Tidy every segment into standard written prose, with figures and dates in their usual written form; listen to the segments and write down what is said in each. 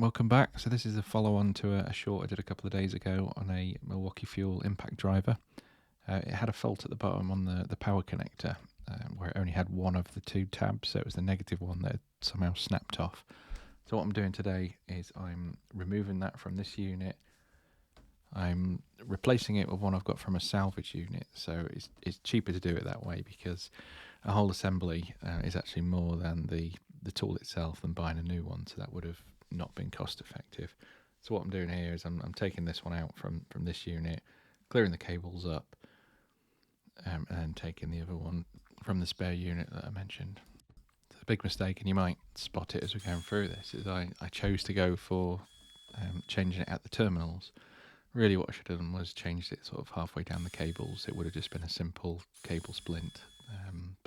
Welcome back. So this is a follow-on to a short I did a couple of days ago on a Milwaukee Fuel impact driver. It had a fault at the bottom on the power connector where it only had one of the two tabs, so it was the negative one that had somehow snapped off. So what I'm doing today is I'm removing that from this unit. I'm replacing it with one I've got from a salvage unit, so it's cheaper to do it that way because a whole assembly is actually more than the tool itself than buying a new one, so that would have not been cost effective. So what I'm doing here is I'm taking this one out from this unit, clearing the cables up, and then taking the other one from the spare unit that I mentioned. So the big mistake, and you might spot it as we're going through this, is I chose to go for changing it at the terminals. Really what I should have done was changed it sort of halfway down the cables. It would have just been a simple cable splint,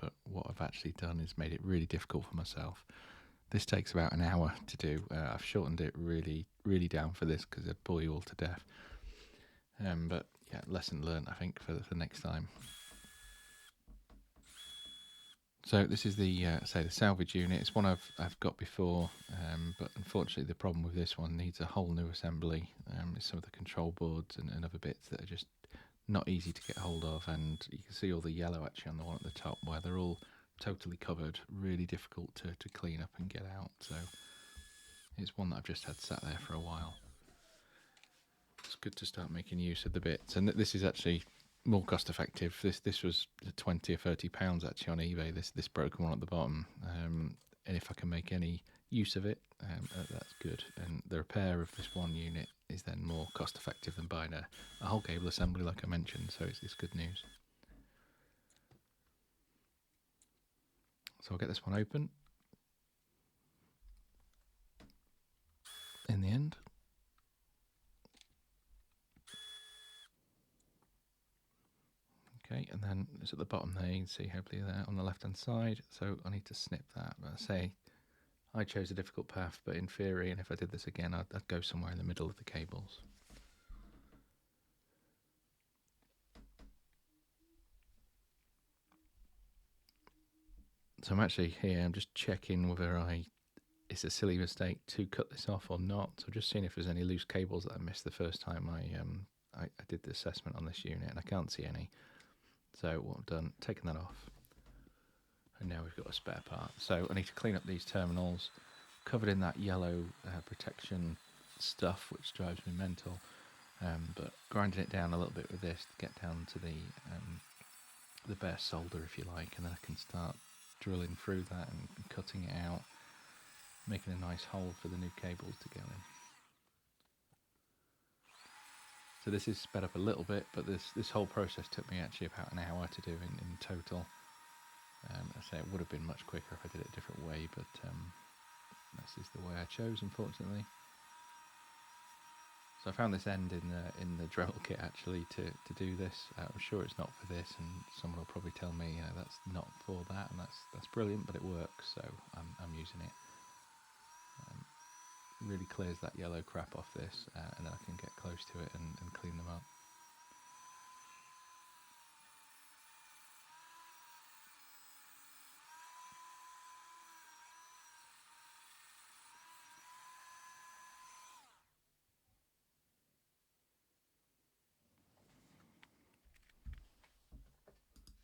but what I've actually done is made it really difficult for myself. This takes about an hour to do. I've shortened it really down for this because it'd bore you all to death. But yeah, lesson learned, I think, for next time. So this is the the salvage unit. It's one I've got before, but unfortunately the problem with this one needs a whole new assembly. It's some of the control boards and other bits that are just not easy to get hold of, and you can see all the yellow actually on the one at the top where they're all totally covered. Really difficult to clean up and get out. So it's one that I've just had sat there for a while. It's good to start making use of the bits, and this is actually more cost effective. This was £20 or £30 actually on eBay. This broken one at the bottom, and if I can make any use of it, that's good. And the repair of this one unit is then more cost effective than buying a whole cable assembly, like I mentioned. So it's good news. So I'll get this one open. In the end. Okay, and then it's at the bottom there, you can see hopefully there on the left hand side. So I need to snip that. But I say I chose a difficult path, but in theory, and if I did this again, I'd go somewhere in the middle of the cables. So I'm actually here, I'm just checking whether it's a silly mistake to cut this off or not. So just seeing if there's any loose cables that I missed the first time I did the assessment on this unit, and I can't see any. So what I've done, taken that off, and now we've got a spare part. So I need to clean up these terminals, covered in that yellow protection stuff, which drives me mental. But grinding it down a little bit with this to get down to the bare solder, if you like, and then I can start drilling through that and cutting it out, making a nice hole for the new cables to go in. So this is sped up a little bit, but this whole process took me actually about an hour to do in total. I say it would have been much quicker if I did it a different way, but this is the way I chose, unfortunately. So I found this end in the Dremel kit actually to do this. I'm sure it's not for this, and someone will probably tell me that's not for that, and that's brilliant, but it works, so I'm using it. Really clears that yellow crap off this, and then I can get close to it and clean them up.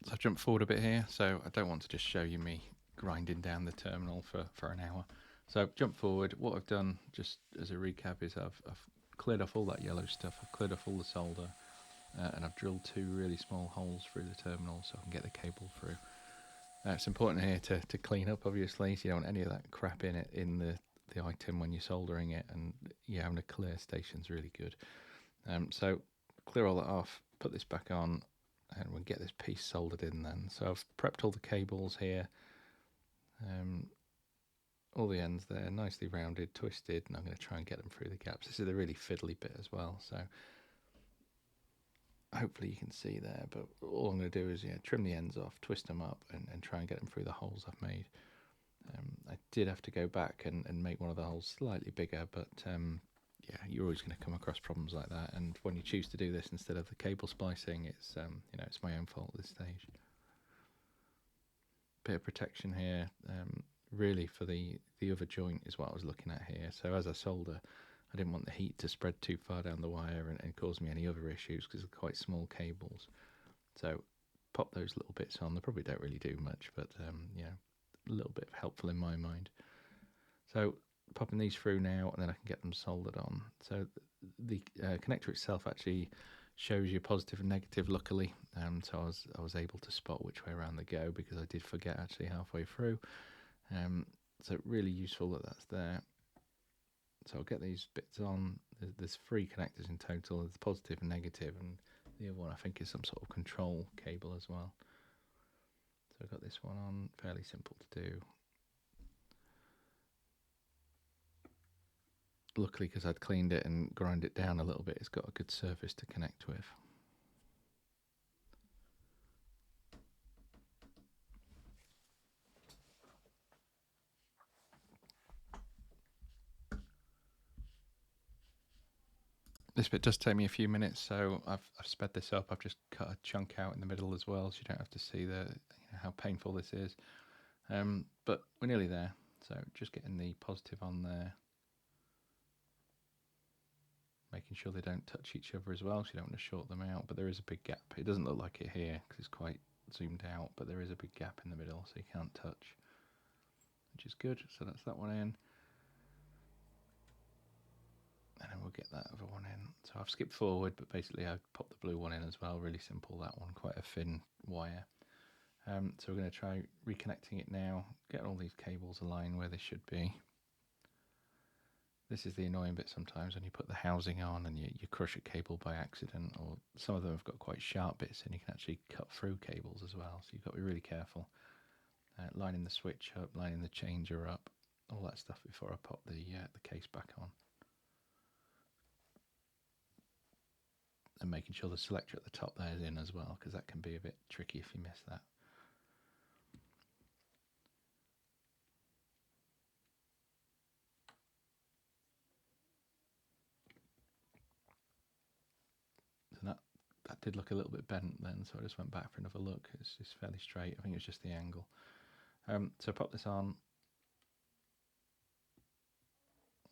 So I've jumped forward a bit here, so I don't want to just show you me grinding down the terminal for an hour. So I've jumped forward. What I've done, just as a recap, is I've cleared off all that yellow stuff, I've cleared off all the solder, and I've drilled two really small holes through the terminal so I can get the cable through. It's important here to clean up, obviously, so you don't want any of that crap in it in the item when you're soldering it, and having a clear station's really good. So clear all that off, put this back on, and we'll get this piece soldered in then. So I've prepped all the cables here, all the ends there, nicely rounded, twisted, and I'm going to try and get them through the gaps. This is the really fiddly bit as well, so hopefully you can see there, but all I'm going to do is trim the ends off, twist them up, and try and get them through the holes I've made. I did have to go back and make one of the holes slightly bigger, but you're always going to come across problems like that, and when you choose to do this instead of the cable splicing, it's it's my own fault at this stage. Bit of protection here, really for the other joint is what I was looking at here. So as I solder, I didn't want the heat to spread too far down the wire and cause me any other issues because they're quite small cables. So pop those little bits on. They probably don't really do much, but yeah, a little bit helpful in my mind. So popping these through now, and then I can get them soldered on. So the connector itself actually shows you positive and negative, luckily. So I was able to spot which way around they go because I did forget actually halfway through. So really useful that that's there. So I'll get these bits on. There's 3 connectors in total. There's positive and negative, and the other one I think is some sort of control cable as well. So I've got this one on, fairly simple to do. Luckily, because I'd cleaned it and ground it down a little bit, it's got a good surface to connect with. This bit does take me a few minutes, so I've sped this up. I've just cut a chunk out in the middle as well, so you don't have to see how painful this is. But we're nearly there, so just getting the positive on there. Making sure they don't touch each other as well, so you don't want to short them out. But there is a big gap. It doesn't look like it here because it's quite zoomed out, but there is a big gap in the middle, so you can't touch, which is good. So that's that one in. And then we'll get that other one in. So I've skipped forward, but basically I popped the blue one in as well. Really simple, that one, quite a thin wire. So we're going to try reconnecting it now, get all these cables aligned where they should be. This is the annoying bit sometimes when you put the housing on and you crush a cable by accident, or some of them have got quite sharp bits and you can actually cut through cables as well. So you've got to be really careful. Lining the switch up, lining the changer up, all that stuff before I pop the case back on. And making sure the selector at the top there is in as well, because that can be a bit tricky if you miss that. So that did look a little bit bent then, so I just went back for another look. It's fairly straight. I think it's just the angle. So pop this on.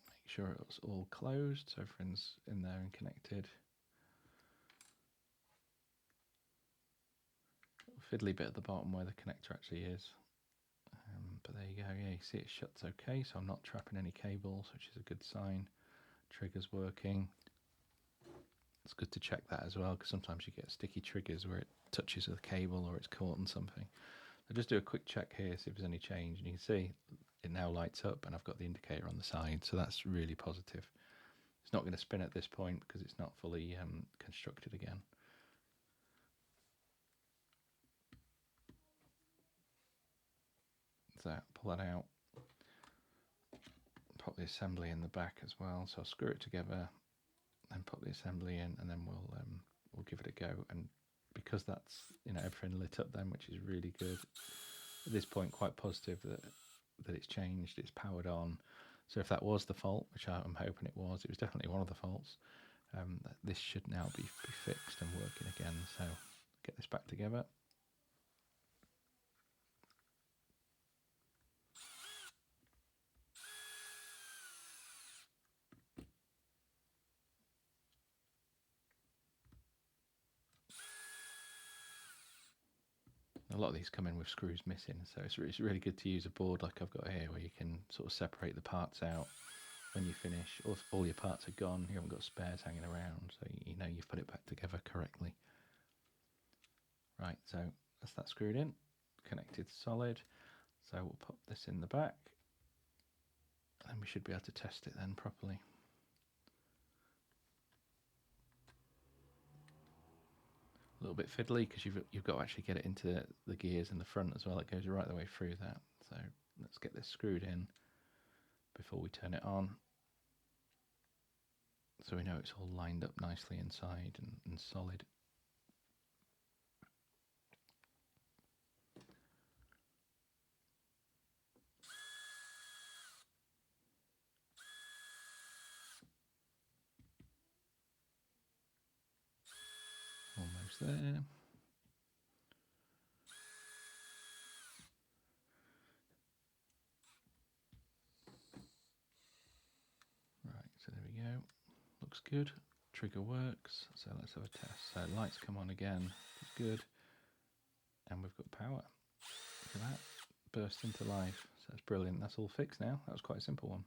Make sure it's all closed, so everything's in there and connected. Fiddly bit at the bottom where the connector actually is. But there you go, yeah, you see it shuts okay, so I'm not trapping any cables, which is a good sign. Trigger's working. It's good to check that as well, because sometimes you get sticky triggers where it touches a cable or it's caught on something. So just do a quick check here, see if there's any change, and you can see it now lights up and I've got the indicator on the side, so that's really positive. It's not going to spin at this point because it's not fully constructed again. So pull that out, pop the assembly in the back as well, so I'll screw it together and put the assembly in, and then we'll give it a go. And because that's everything lit up then, which is really good at this point, quite positive that it's changed, it's powered on. So if that was the fault, which I'm hoping it was definitely one of the faults. This should now be fixed and working again. So get this back together. A lot of these come in with screws missing, so it's really good to use a board like I've got here, where you can sort of separate the parts out when you finish. Or if all your parts are gone, you haven't got spares hanging around, so you know you've put it back together correctly. Right, so that's that screwed in, connected solid. So we'll pop this in the back, and we should be able to test it then properly. A little bit fiddly because you've got to actually get it into the gears in the front as well. It goes right the way through that. So let's get this screwed in before we turn it on, so we know it's all lined up nicely inside and solid. Almost there. looks good. Trigger works. So let's have a test. So lights come on again. It's good. And we've got power. Look at that. Burst into life. So that's brilliant. That's all fixed now. That was quite a simple one.